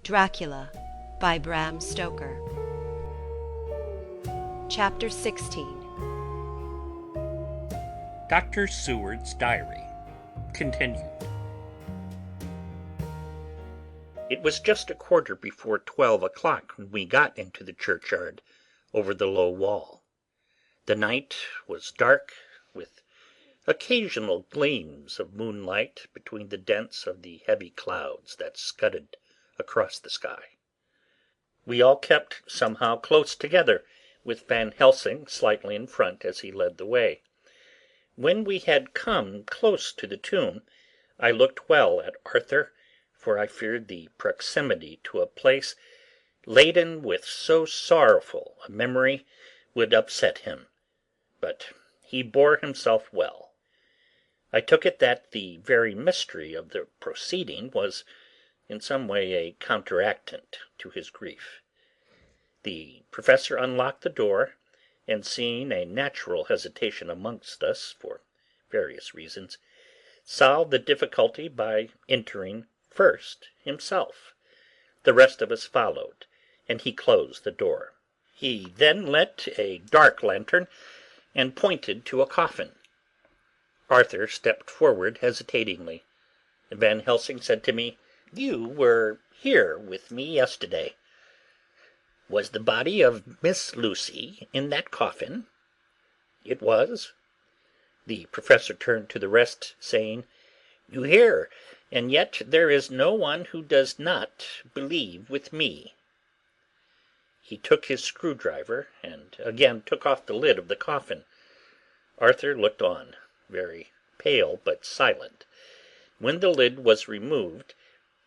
Dracula by Bram Stoker. Chapter 16. Dr. Seward's Diary continued. It was just a quarter before 12 o'clock when we got into the churchyard over the low wall. The night was dark, with occasional gleams of moonlight between the dents of the heavy clouds that scudded across the sky. We all kept somehow close together, with Van Helsing slightly in front as he led the way. When we had come close to the tomb, I looked well at Arthur, for I feared the proximity to a place laden with so sorrowful a memory would upset him, but he bore himself well. I took it that the very mystery of the proceeding was in some way a counteractant to his grief. The professor unlocked the door, and seeing a natural hesitation amongst us for various reasons, solved the difficulty by entering first himself. The rest of us followed, and he closed the door. He then lit a dark lantern and pointed to a coffin. Arthur stepped forward hesitatingly. Van Helsing said to me, "You were here with me yesterday. Was the body of Miss Lucy in that coffin?" "It was." The professor turned to the rest, saying, "You hear, and yet there is no one who does not believe with me." He took his screwdriver and again took off the lid of the coffin. Arthur looked on, very pale but silent. When the lid was removed,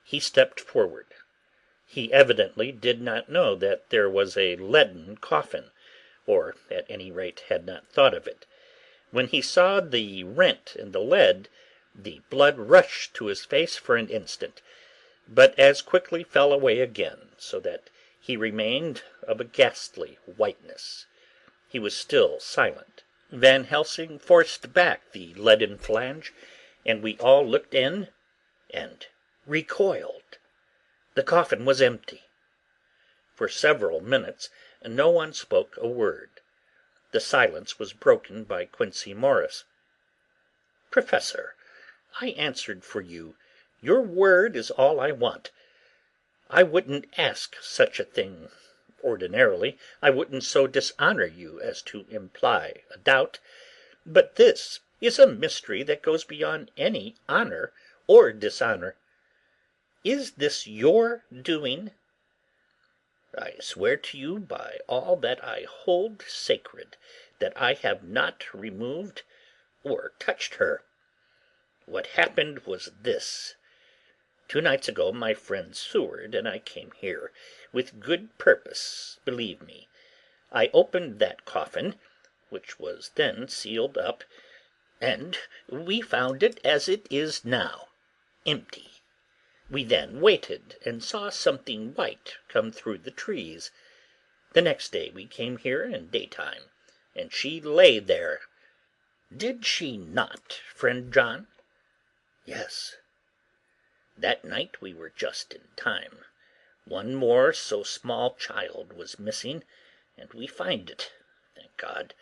he stepped forward. He evidently did not know that there was a leaden coffin, or at any rate had not thought of it. When he saw the rent in the lead, the blood rushed to his face for an instant, but as quickly fell away again, so that he remained of a ghastly whiteness. He was still silent. Van Helsing forced back the leaden flange, and we all looked in and recoiled. The coffin was empty. For several minutes no one spoke a word. The silence was broken by Quincey Morris. "Professor, I answered for you. Your word is all I want. I wouldn't ask such a thing ordinarily. I wouldn't so dishonor you as to imply a doubt. But this is a mystery that goes beyond any honor or dishonor. Is this your doing?" "I swear to you by all that I hold sacred that I have not removed or touched her. What happened was this. 2 nights ago my friend Seward and I came here, with good purpose, believe me. I opened that coffin, which was then sealed up, and we found it as it is now, empty. We then waited and saw something white come through the trees. The next day we came here in daytime, and she lay there. Did she not, friend John?" "Yes." "That night we were just in time. One more so small child was missing, and we find it, thank God,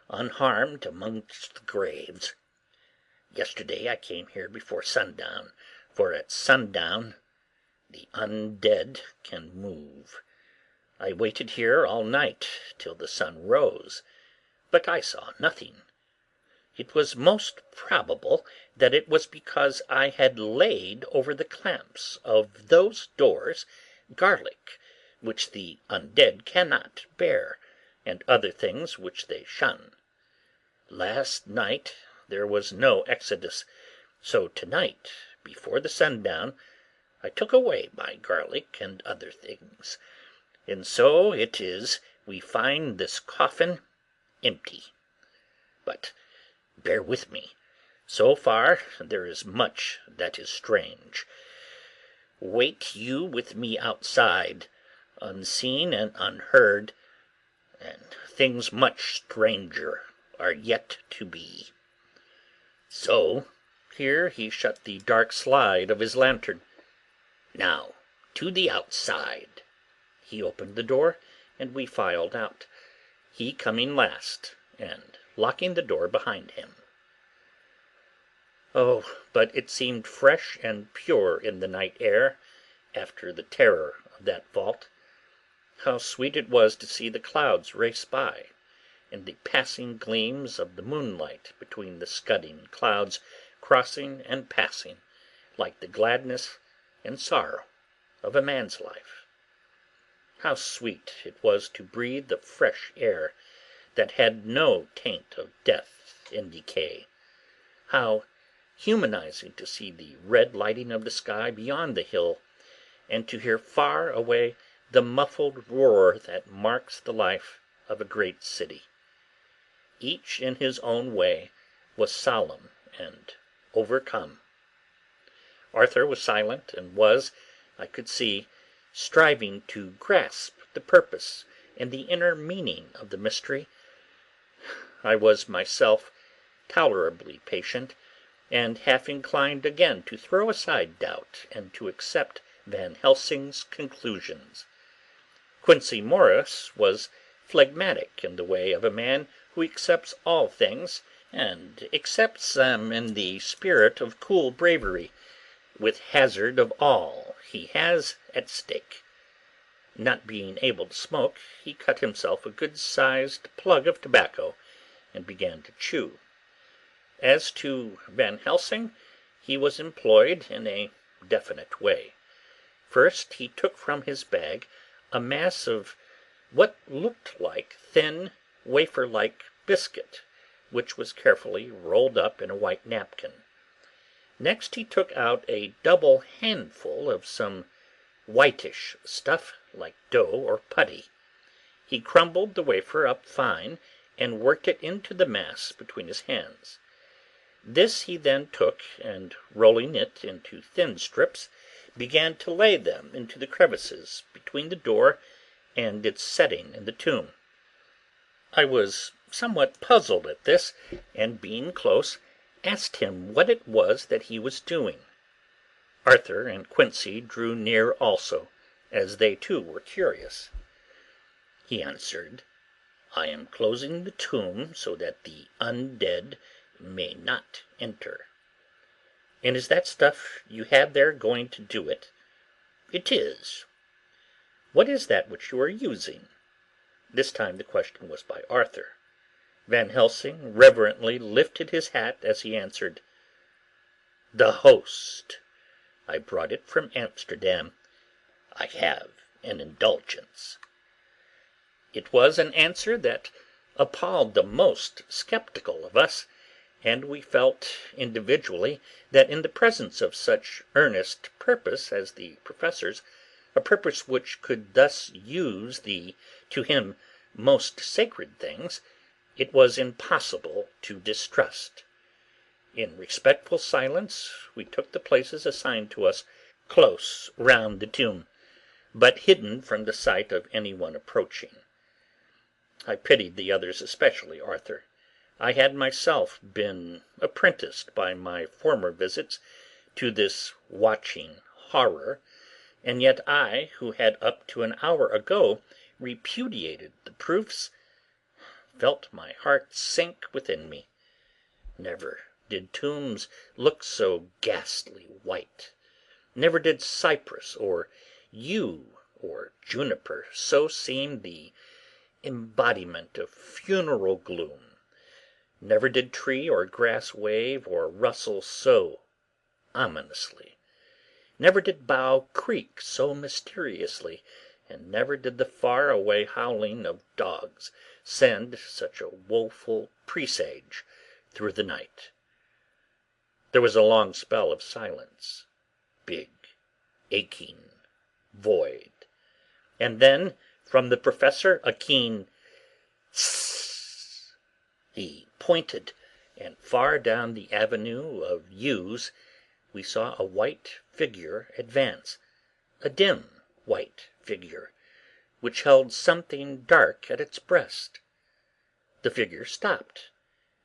unharmed amongst the graves. Yesterday I came here before sundown, for at sundown the undead can move. I waited here all night till the sun rose, but I saw nothing. It was most probable that it was because I had laid over the clamps of those doors garlic, which the undead cannot bear, and other things which they shun. Last night there was no exodus, so tonight, before the sundown, I took away my garlic and other things, and so it is we find this coffin empty. But bear with me. So far there is much that is strange. Wait you with me outside, unseen and unheard, and things much stranger are yet to be." So here he shut the dark slide of his lantern. "Now to the outside." He opened the door, and we filed out, he coming last and locking the door behind him. Oh, but it seemed fresh and pure in the night air, after the terror of that vault. How sweet it was to see the clouds race by, and the passing gleams of the moonlight between the scudding clouds crossing and passing, like the gladness and sorrow of a man's life. How sweet it was to breathe the fresh air that had no taint of death and decay. How humanizing to see the red lighting of the sky beyond the hill, and to hear far away the muffled roar that marks the life of a great city. Each in his own way was solemn and overcome. Arthur was silent, and was, I could see, striving to grasp the purpose and the inner meaning of the mystery. I was myself tolerably patient, and half inclined again to throw aside doubt and to accept Van Helsing's conclusions. Quincey Morris was phlegmatic in the way of a man who accepts all things, and accepts them in the spirit of cool bravery, with hazard of all he has at stake. Not being able to smoke, he cut himself a good-sized plug of tobacco, and began to chew. As to Van Helsing, he was employed in a definite way. First he took from his bag a mass of what looked like thin, wafer-like biscuit, which was carefully rolled up in a white napkin. Next he took out a double handful of some whitish stuff like dough or putty. He crumbled the wafer up fine and worked it into the mass between his hands. This he then took, and rolling it into thin strips, began to lay them into the crevices between the door and its setting in the tomb. I was somewhat puzzled at this, and being close, asked him what it was that he was doing. Arthur and Quincey drew near also, as they too were curious. He answered, "I am closing the tomb so that the undead may not enter." "And is that stuff you have there going to do it?" "It is." "What is that which you are using?" This time the question was by Arthur. Van Helsing reverently lifted his hat as he answered, "The host. I brought it from Amsterdam. I have an indulgence." It was an answer that appalled the most sceptical of us, and we felt individually that in the presence of such earnest purpose as the Professor's, a purpose which could thus use the, to him, most sacred things, it was impossible to distrust. In respectful silence we took the places assigned to us close round the tomb, but hidden from the sight of any one approaching. I pitied the others, especially Arthur. I had myself been apprenticed by my former visits to this watching horror, and yet I, who had up to an hour ago repudiated the proofs, felt my heart sink within me. Never did tombs look so ghastly white. Never did cypress or yew or juniper so seem the embodiment of funeral gloom. Never did tree or grass wave or rustle so ominously. Never did bough creak so mysteriously, and never did the far-away howling of dogs send such a woeful presage through the night. There was a long spell of silence, big, aching, void, and then from the Professor a keen "Sssss." He pointed, and far down the avenue of yews we saw a white figure advance, a dim white figure, which held something dark at its breast. The figure stopped,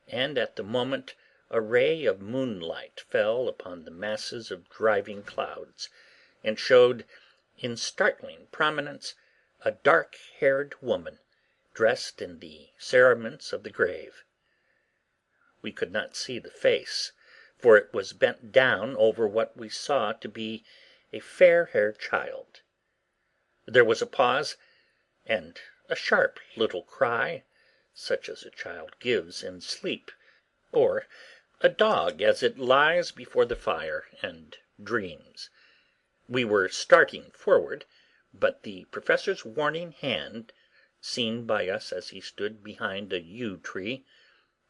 and at the moment a ray of moonlight fell upon the masses of driving clouds, and showed in startling prominence a dark-haired woman, dressed in the cerements of the grave. We could not see the face, for it was bent down over what we saw to be a fair-haired child. There was a pause, and a sharp little cry, such as a child gives in sleep, or a dog as it lies before the fire and dreams. We were starting forward, but the Professor's warning hand, seen by us as he stood behind a yew tree,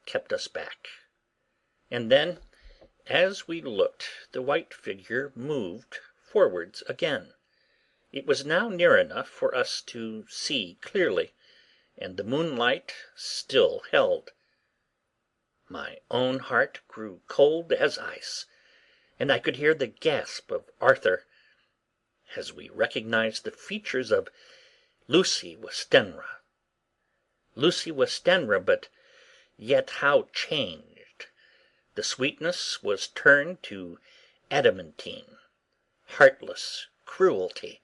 kept us back. And then, as we looked, the white figure moved forwards again. It was now near enough for us to see clearly, and the moonlight still held. My own heart grew cold as ice, and I could hear the gasp of Arthur as we recognized the features of Lucy Westenra. Lucy Westenra, but yet how changed! The sweetness was turned to adamantine, heartless cruelty,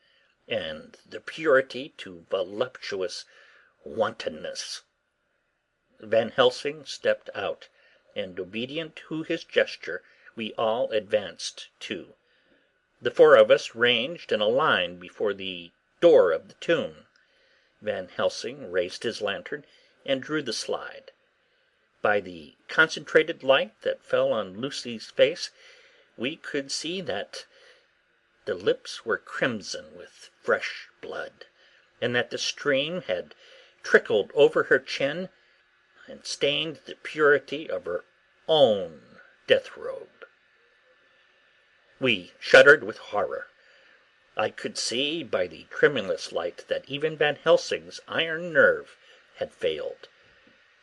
and the purity to voluptuous wantonness. Van Helsing stepped out, and obedient to his gesture, we all advanced too. The four of us ranged in a line before the door of the tomb. Van Helsing raised his lantern and drew the slide. By the concentrated light that fell on Lucy's face, we could see that the lips were crimson with fresh blood, and that the stream had trickled over her chin and stained the purity of her own death-robe. We shuddered with horror. I could see by the tremulous light that even Van Helsing's iron nerve had failed.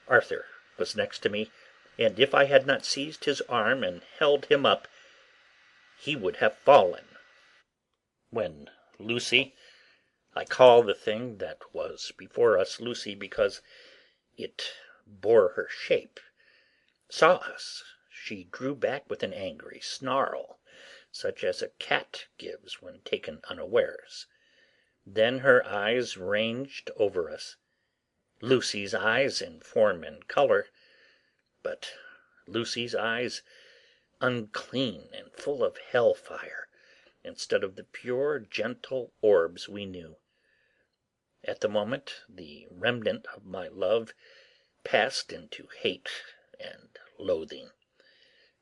Arthur was next to me, and if I had not seized his arm and held him up, he would have fallen. When Lucy, I call the thing that was before us Lucy because it bore her shape, saw us, she drew back with an angry snarl, such as a cat gives when taken unawares. Then her eyes ranged over us, Lucy's eyes in form and colour, but Lucy's eyes unclean and full of hell-fire, instead of the pure, gentle orbs we knew. At the moment, the remnant of my love passed into hate and loathing.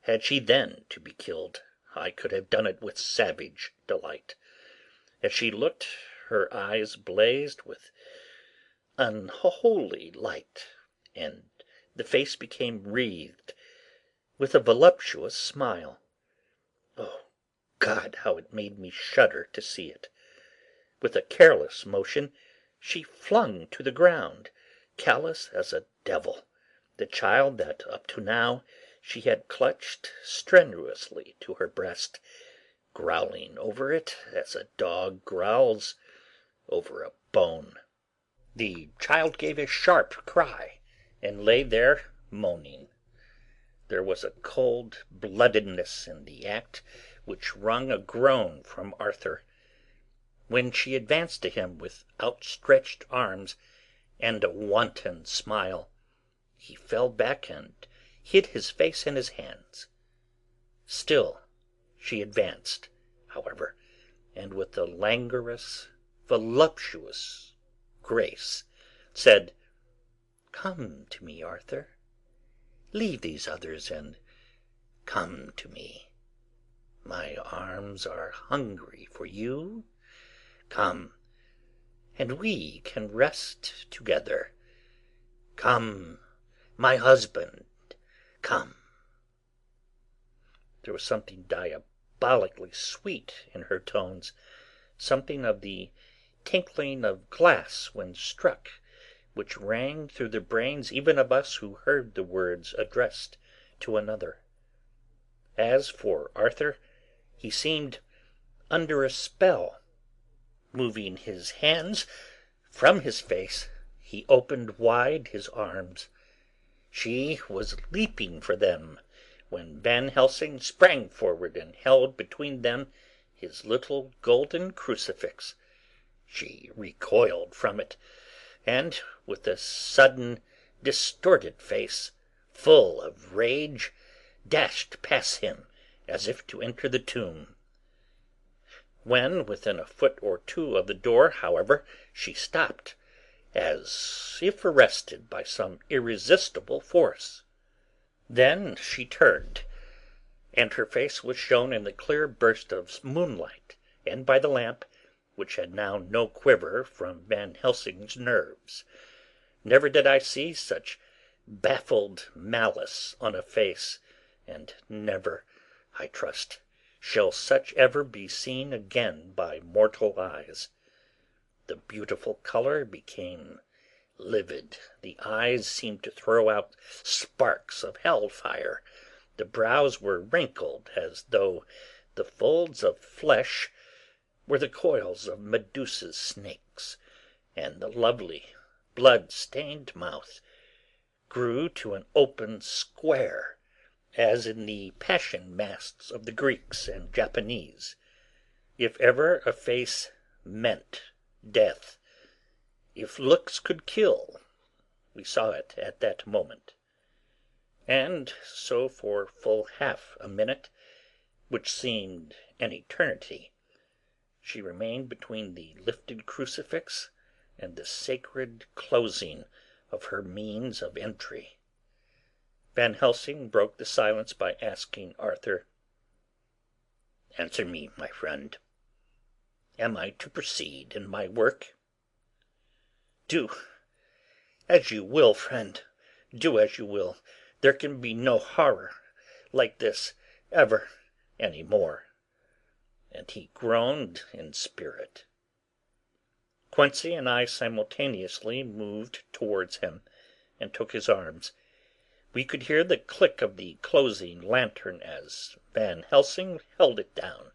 Had she then to be killed, I could have done it with savage delight. As she looked, her eyes blazed with unholy light, and the face became wreathed with a voluptuous smile. Oh, God, how it made me shudder to see it! With a careless motion, she flung to the ground, callous as a devil, the child that up to now she had clutched strenuously to her breast, growling over it as a dog growls over a bone. The child gave a sharp cry and lay there moaning. There was a cold-bloodedness in the act which wrung a groan from Arthur. When she advanced to him with outstretched arms and a wanton smile, he fell back and hid his face in his hands. Still she advanced, however, and with a languorous, voluptuous grace said, "Come to me, Arthur. Leave these others and come to me. My arms are hungry for you. Come, and we can rest together. Come, my husband, come." There was something diabolically sweet in her tones, something of the tinkling of glass when struck, which rang through the brains even of us who heard the words addressed to another. As for Arthur, he seemed under a spell. Moving his hands from his face, he opened wide his arms. She was leaping for them when Van Helsing sprang forward and held between them his little golden crucifix. She recoiled from it, and with a sudden distorted face, full of rage, dashed past him as if to enter the tomb. When within a foot or two of the door, however, she stopped, as if arrested by some irresistible force. Then she turned, and her face was shown in the clear burst of moonlight, and by the lamp, which had now no quiver from Van Helsing's nerves. Never did I see such baffled malice on a face, and never, I trust, shall such ever be seen again by mortal eyes. The beautiful colour became livid, the eyes seemed to throw out sparks of hell-fire, the brows were wrinkled as though the folds of flesh were the coils of Medusa's snakes, and the lovely blood-stained mouth grew to an open square, as in the passion masks of the Greeks and Japanese. If ever a face meant death, if looks could kill, we saw it at that moment. And so for full half a minute, which seemed an eternity, she remained between the lifted crucifix and the sacred closing of her means of entry. Van Helsing broke the silence by asking Arthur, "Answer me, my friend. Am I to proceed in my work?" "Do as you will, friend, do as you will. There can be no horror like this ever any more." And he groaned in spirit. Quincey and I simultaneously moved towards him and took his arms. We could hear the click of the closing lantern as Van Helsing held it down.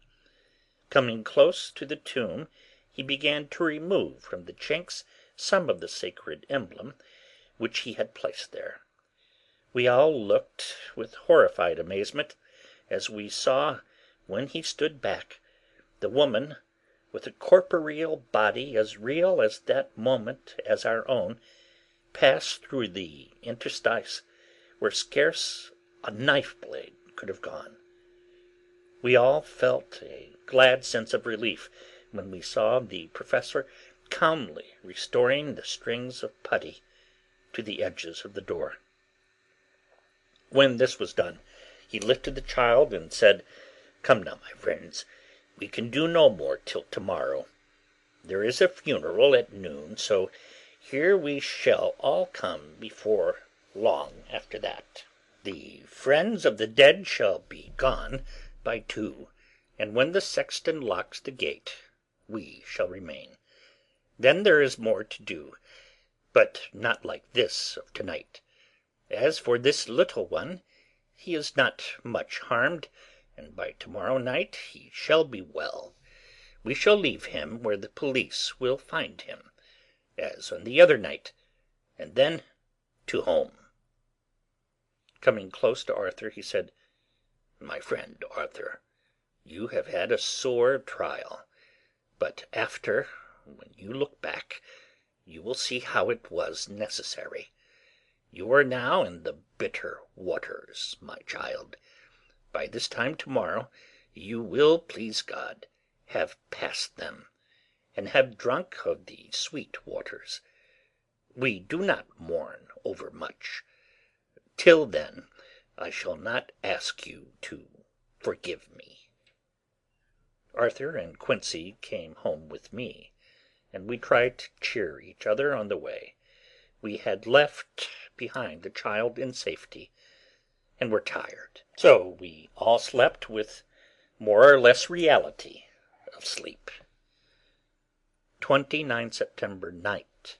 Coming close to the tomb, he began to remove from the chinks some of the sacred emblem which he had placed there. We all looked with horrified amazement as we saw, when he stood back, the woman, with a corporeal body as real at that moment as our own, pass through the interstice where scarce a knife-blade could have gone. We all felt a glad sense of relief when we saw the professor calmly restoring the strings of putty to the edges of the door. When this was done, he lifted the child and said, "Come now, my friends, we can do no more till tomorrow. There is a funeral at noon, so here we shall all come before long after that. The friends of the dead shall be gone by 2, and when the sexton locks the gate, we shall remain. Then there is more to do, but not like this of tonight. As for this little one, he is not much harmed, and by tomorrow night he shall be well. We shall leave him where the police will find him, as on the other night, and then to home." Coming close to Arthur, he said, "My friend Arthur, you have had a sore trial, but after, when you look back, you will see how it was necessary. You are now in the bitter waters, my child. By this time tomorrow you will, please God, have passed them, and have drunk of the sweet waters. We do not mourn overmuch. Till then I shall not ask you to forgive me." Arthur and Quincey came home with me, and we tried to cheer each other on the way. We had left behind the child in safety, and were tired, so we all slept with more or less reality of sleep. 29 September night.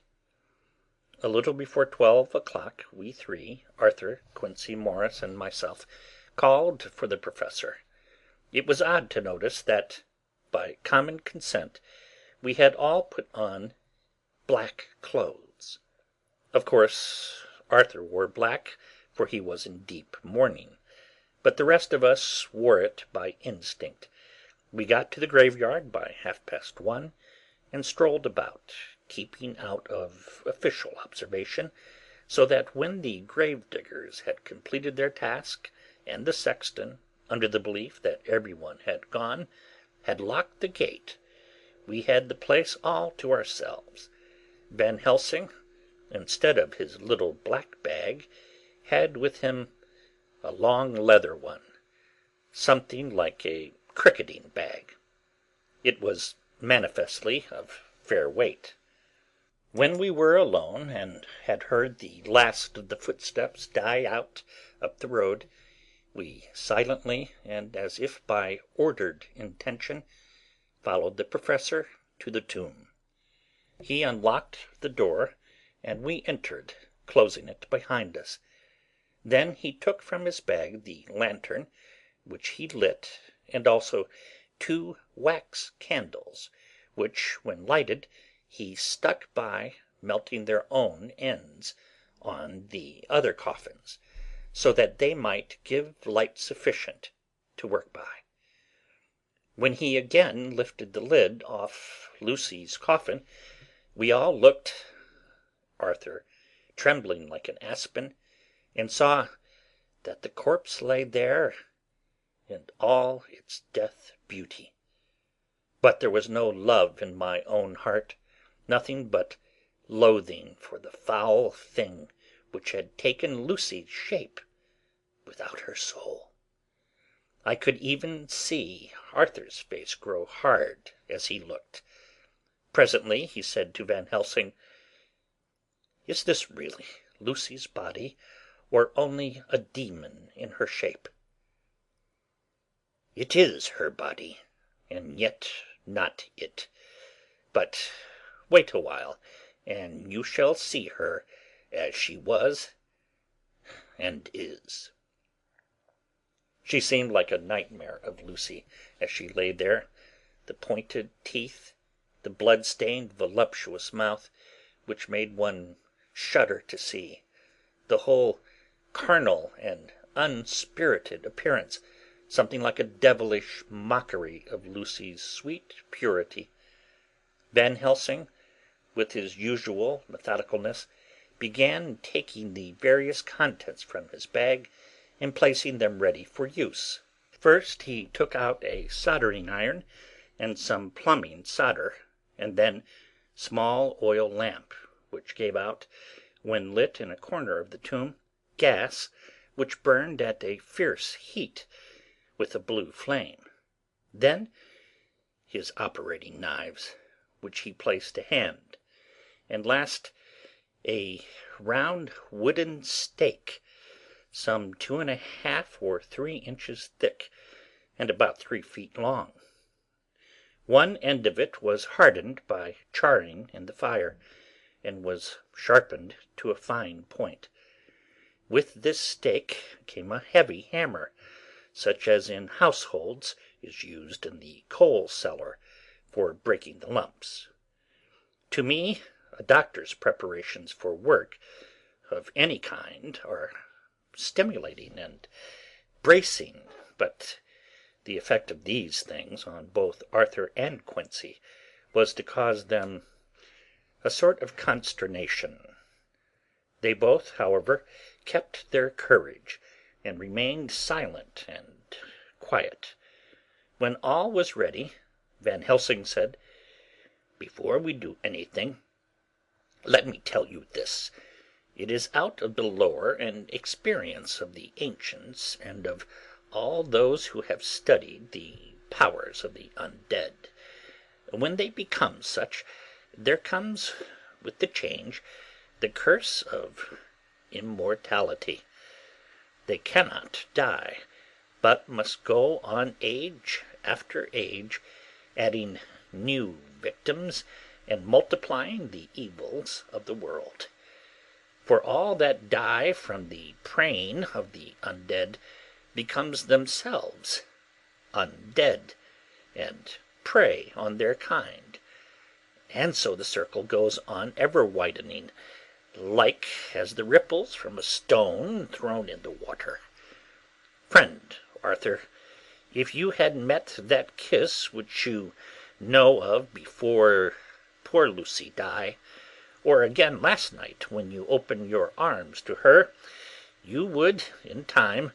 A little before 12 o'clock, we three, Arthur, Quincey Morris, and myself, called for the professor. It was odd to notice that, by common consent, we had all put on black clothes. Of course, Arthur wore black, for he was in deep mourning, but the rest of us wore it by instinct, We got to the graveyard by 1:30, and strolled about, keeping out of official observation, so that when the grave-diggers had completed their task, and the sexton, under the belief that everyone had gone, had locked the gate, we had the place all to ourselves. Van Helsing, instead of his little black bag, had with him a long leather one, something like a cricketing bag. It was manifestly of fair weight. When we were alone, and had heard the last of the footsteps die out up the road, we silently, and as if by ordered intention, followed the Professor to the tomb. He unlocked the door, and we entered, closing it behind us. Then he took from his bag the lantern, which he lit, and also 2 wax candles, which, when lighted, he stuck by, melting their own ends on the other coffins, so that they might give light sufficient to work by. When he again lifted the lid off Lucy's coffin, we all looked, Arthur trembling like an aspen, and saw that the corpse lay there in all its death beauty. But there was no love in my own heart, nothing but loathing for the foul thing which had taken Lucy's shape without her soul. I could even see Arthur's face grow hard as he looked. Presently he said to Van Helsing, "Is this really Lucy's body, or only a demon in her shape?" "It is her body, and yet not it. But wait a while, and you shall see her as she was and is." She seemed like a nightmare of Lucy as she lay there, the pointed teeth, the blood-stained voluptuous mouth, which made one shudder to see, the whole carnal and unspirited appearance, something like a devilish mockery of Lucy's sweet purity. Van Helsing, with his usual methodicalness, began taking the various contents from his bag and placing them ready for use. First he took out a soldering iron and some plumbing solder, and then small oil lamp, which gave out, when lit in a corner of the tomb, gas which burned at a fierce heat with a blue flame. Then his operating knives, which he placed to hand, and last a round wooden stake, some 2½ or 3 inches thick, and about 3 feet long. One end of it was hardened by charring in the fire, and was sharpened to a fine point. With this stake came a heavy hammer, such as in households is used in the coal cellar for breaking the lumps. To me, a doctor's preparations for work of any kind are stimulating and bracing, but the effect of these things on both Arthur and Quincey was to cause them a sort of consternation. They both, however, kept their courage, and remained silent and quiet. When all was ready, Van Helsing said, "Before we do anything, let me tell you this. It is out of the lore and experience of the ancients, and of all those who have studied the powers of the undead. When they become such, there comes with the change the curse of immortality. They cannot die, but must go on age after age, adding new victims and multiplying the evils of the world. For all that die from the preying of the undead becomes themselves undead, and prey on their kind, and so the circle goes on ever widening, like as the ripples from a stone thrown in the water. Friend Arthur, if you had met that kiss which you know of before poor Lucy die, or again last night when you opened your arms to her, you would, in time,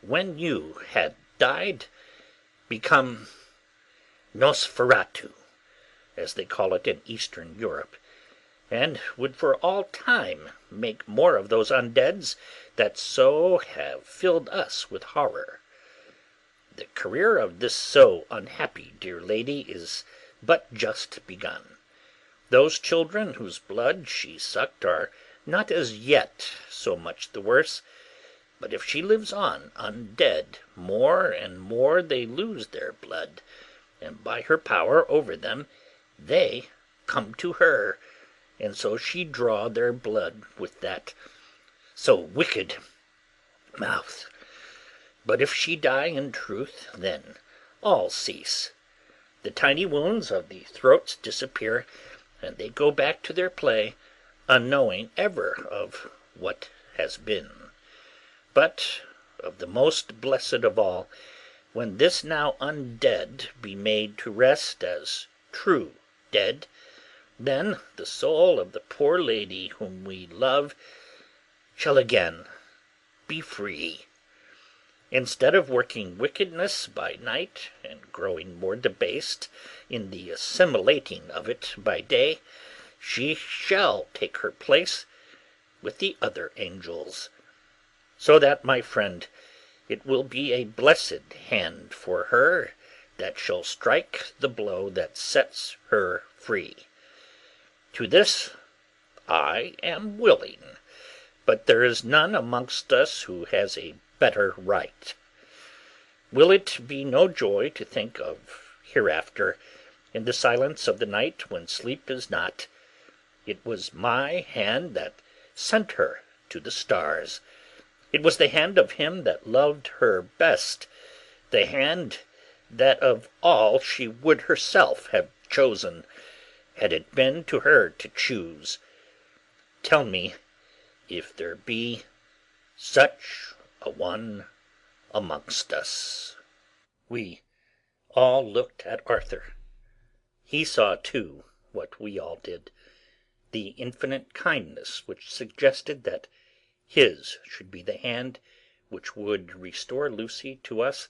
when you had died, become Nosferatu, as they call it in Eastern Europe, and would for all time make more of those undeads that so have filled us with horror. The career of this so unhappy dear lady is but just begun. Those children whose blood she sucked are not as yet so much the worse, but if she lives on undead, more and more they lose their blood, and by her power over them they come to her, and so she draw their blood with that so wicked mouth. But if she die in truth, then all cease. The tiny wounds of the throats disappear, and they go back to their play, unknowing ever of what has been. But of the most blessed of all, when this now undead be made to rest as true dead, then the soul of the poor lady whom we love shall again be free. Instead of working wickedness by night, and growing more debased in the assimilating of it by day, she shall take her place with the other angels. So that, my friend, it will be a blessed hand for her that shall strike the blow that sets her free. To this I am willing, but there is none amongst us who has a better right. Will it be no joy to think of hereafter, in the silence of the night when sleep is not, it was my hand that sent her to the stars. It was the hand of him that loved her best, the hand that of all she would herself have chosen, had it been to her to choose. Tell me if there be such a one amongst us. We all looked at Arthur. He saw, too, what we all did, the infinite kindness which suggested that his should be the hand which would restore Lucy to us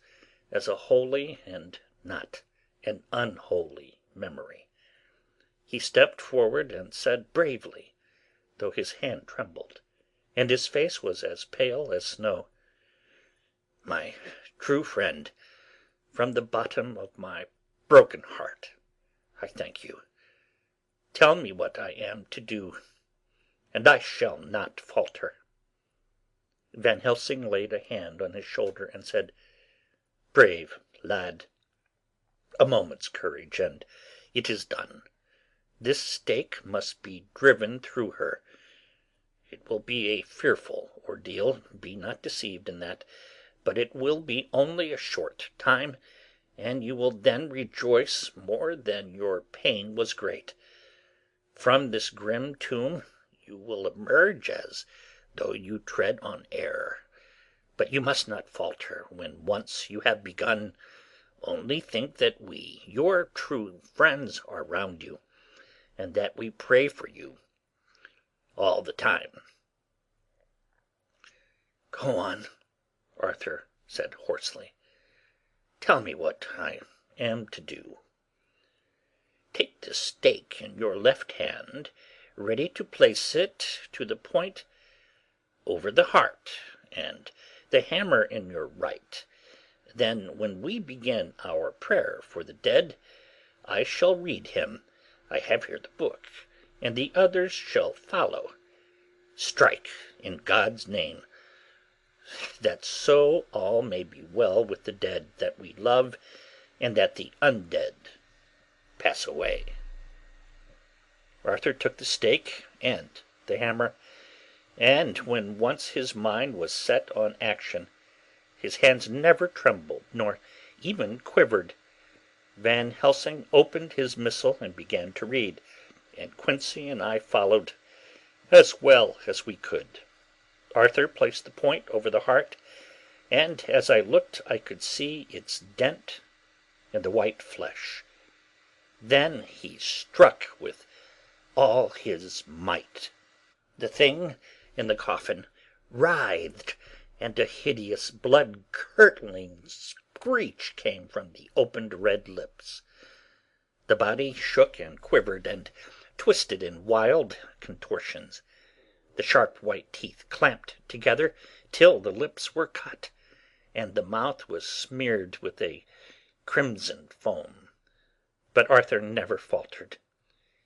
as a holy and not an unholy memory. He stepped forward and said bravely, though his hand trembled, and his face was as pale as snow, "My true friend, from the bottom of my broken heart, I thank you. Tell me what I am to do, and I shall not falter." Van Helsing laid a hand on his shoulder and said, "Brave lad, a moment's courage, and it is done. This stake must be driven through her. It will be a fearful ordeal, be not deceived in that, but it will be only a short time, and you will then rejoice more than your pain was great. From this grim tomb you will emerge as though you tread on air. But you must not falter when once you have begun. Only think that we, your true friends, are round you, and that we pray for you all the time." "Go on," Arthur said hoarsely. "Tell me what I am to do." "Take the stake in your left hand, ready to place it to the point over the heart, and the hammer in your right. Then, when we begin our prayer for the dead, I shall read him. I have here the book, and the others shall follow. Strike in God's name, that so all may be well with the dead that we love, and that the undead pass away." Arthur took the stake and the hammer, and when once his mind was set on action, his hands never trembled nor even quivered. Van Helsing opened his missal and began to read, and Quincey and I followed as well as we could. Arthur placed the point over the heart, and as I looked I could see its dent in the white flesh. Then he struck with all his might. The thing in the coffin writhed, and a hideous blood-curdling screech came from the opened red lips. The body shook and quivered and twisted in wild contortions. The sharp white teeth clamped together till the lips were cut, and the mouth was smeared with a crimson foam. But Arthur never faltered.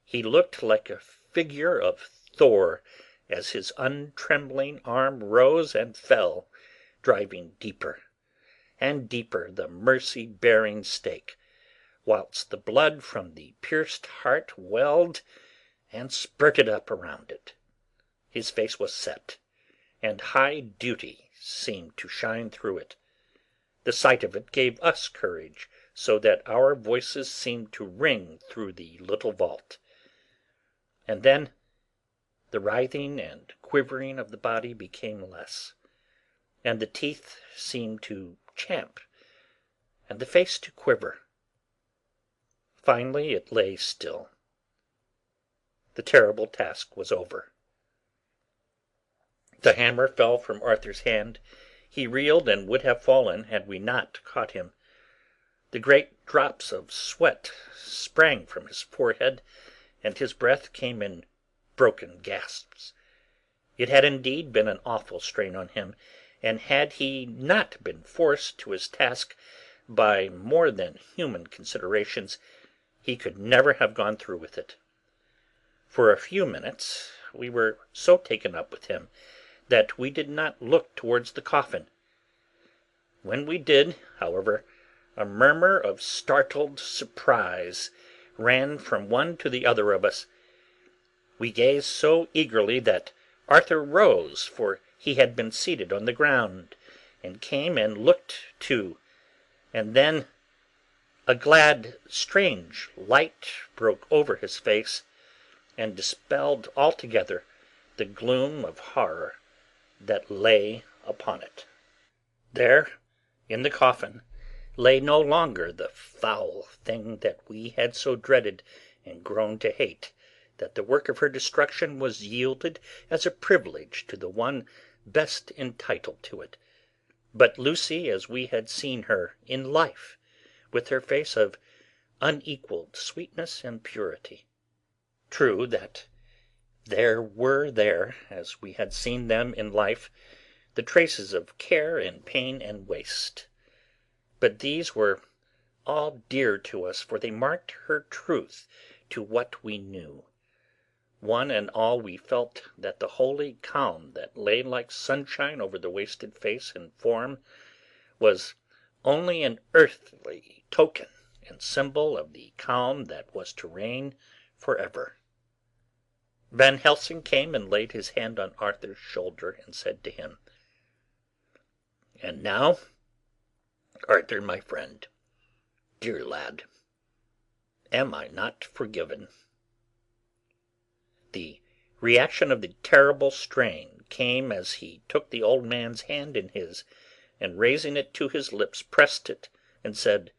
He looked like a figure of Thor as his untrembling arm rose and fell, driving deeper and deeper the mercy-bearing stake, whilst the blood from the pierced heart welled and spurted up around it. His face was set, and high duty seemed to shine through it. The sight of it gave us courage, so that our voices seemed to ring through the little vault. And then the writhing and quivering of the body became less, and the teeth seemed to champ, and the face to quiver. Finally it lay still. The terrible task was over. The hammer fell from Arthur's hand. He reeled and would have fallen had we not caught him. The great drops of sweat sprang from his forehead, and his breath came in broken gasps. It had indeed been an awful strain on him, and had he not been forced to his task by more than human considerations, he could never have gone through with it. For a few minutes we were so taken up with him that we did not look towards the coffin. When we did, however, a murmur of startled surprise ran from one to the other of us. We gazed so eagerly that Arthur rose, for he had been seated on the ground, and came and looked too, and then a glad, strange light broke over his face, and dispelled altogether the gloom of horror that lay upon it. There, in the coffin, lay no longer the foul thing that we had so dreaded and grown to hate, that the work of her destruction was yielded as a privilege to the one best entitled to it, but Lucy as we had seen her in life, with her face of unequalled sweetness and purity. True that there were there, as we had seen them in life, the traces of care and pain and waste, but these were all dear to us, for they marked her truth to what we knew. One and all we felt that the holy calm that lay like sunshine over the wasted face and form was only an earthly token and symbol of the calm that was to reign forever. Van Helsing came and laid his hand on Arthur's shoulder and said to him, "And now, Arthur, my friend, dear lad, am I not forgiven?" The reaction of the terrible strain came as he took the old man's hand in his, and raising it to his lips pressed it, and said,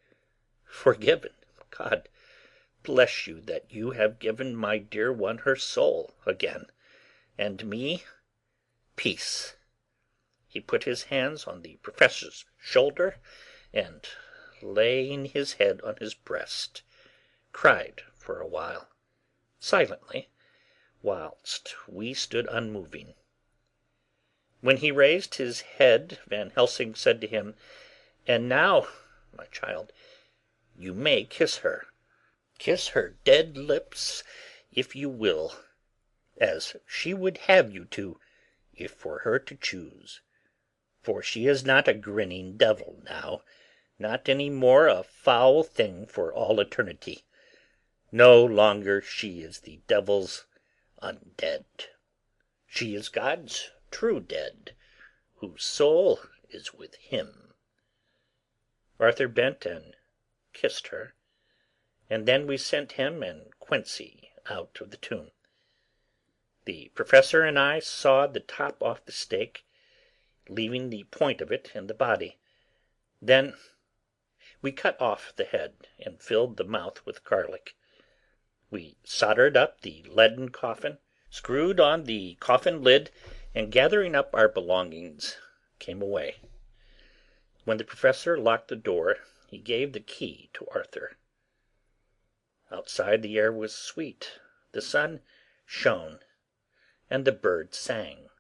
"Forgiven! God bless you that you have given my dear one her soul again, and me peace." He put his hands on the Professor's shoulder, and, laying his head on his breast, cried for a while, silently, whilst we stood unmoving. When he raised his head, Van Helsing said to him, "And now, my child, you may kiss her. Kiss her dead lips if you will, as she would have you to, if for her to choose. For she is not a grinning devil now, not any more a foul thing for all eternity. No longer she is the devil's undead. She is God's true dead, whose soul is with him." Arthur bent and kissed her, and then we sent him and Quincey out of the tomb. The Professor and I sawed the top off the stake, leaving the point of it in the body. Then we cut off the head and filled the mouth with garlic. We soldered up the leaden coffin, screwed on the coffin lid, and gathering up our belongings, came away. When the professor locked the door, he gave the key to Arthur. Outside the air was sweet, the sun shone, and the birds sang,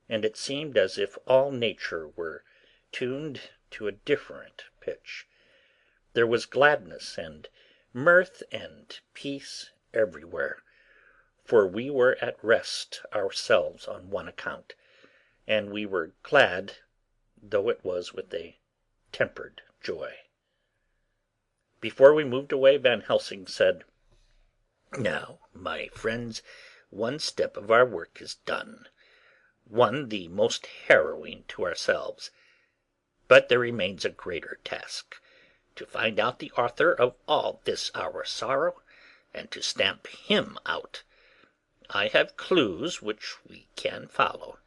and it seemed as if all nature were tuned to a different pitch. There was gladness and mirth and peace everywhere, for we were at rest ourselves on one account, and we were glad, though it was with a tempered joy. Before we moved away, Van Helsing said, "Now, my friends, one step of our work is done, one the most harrowing to ourselves. But there remains a greater task, to find out the author of all this our sorrow, and to stamp him out. I have clues which we can follow,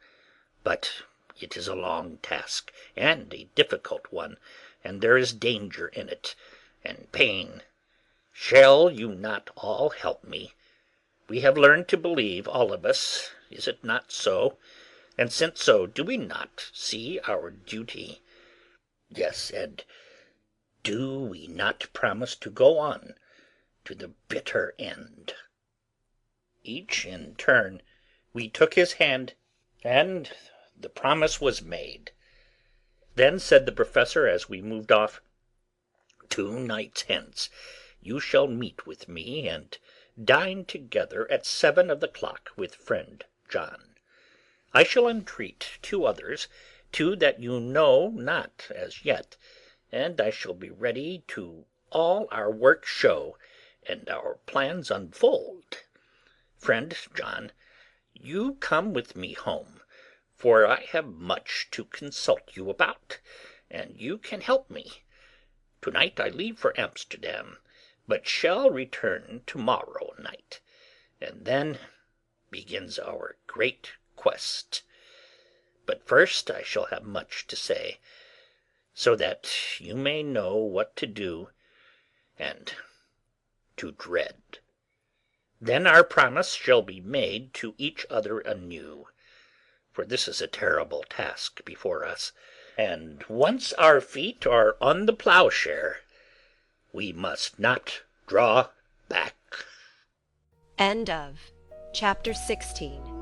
but it is a long task, and a difficult one, and there is danger in it, and pain. Shall you not all help me? We have learned to believe, all of us, is it not so? And since so, do we not see our duty? Yes, and do we not promise to go on to the bitter end?" Each in turn, we took his hand, and the promise was made. Then said the professor as we moved off, "2 nights hence you shall meet with me and dine together at 7 of the clock with friend John. I shall entreat 2 others, 2 that you know not as yet, and I shall be ready to all our work show and our plans unfold. Friend John, you come with me home, for I have much to consult you about, and you can help me. To-night I leave for Amsterdam, but shall return to-morrow night, and then begins our great quest. But first I shall have much to say, so that you may know what to do and to dread. Then our promise shall be made to each other anew, for this is a terrible task before us, and once our feet are on the ploughshare, we must not draw back." End of Chapter 16.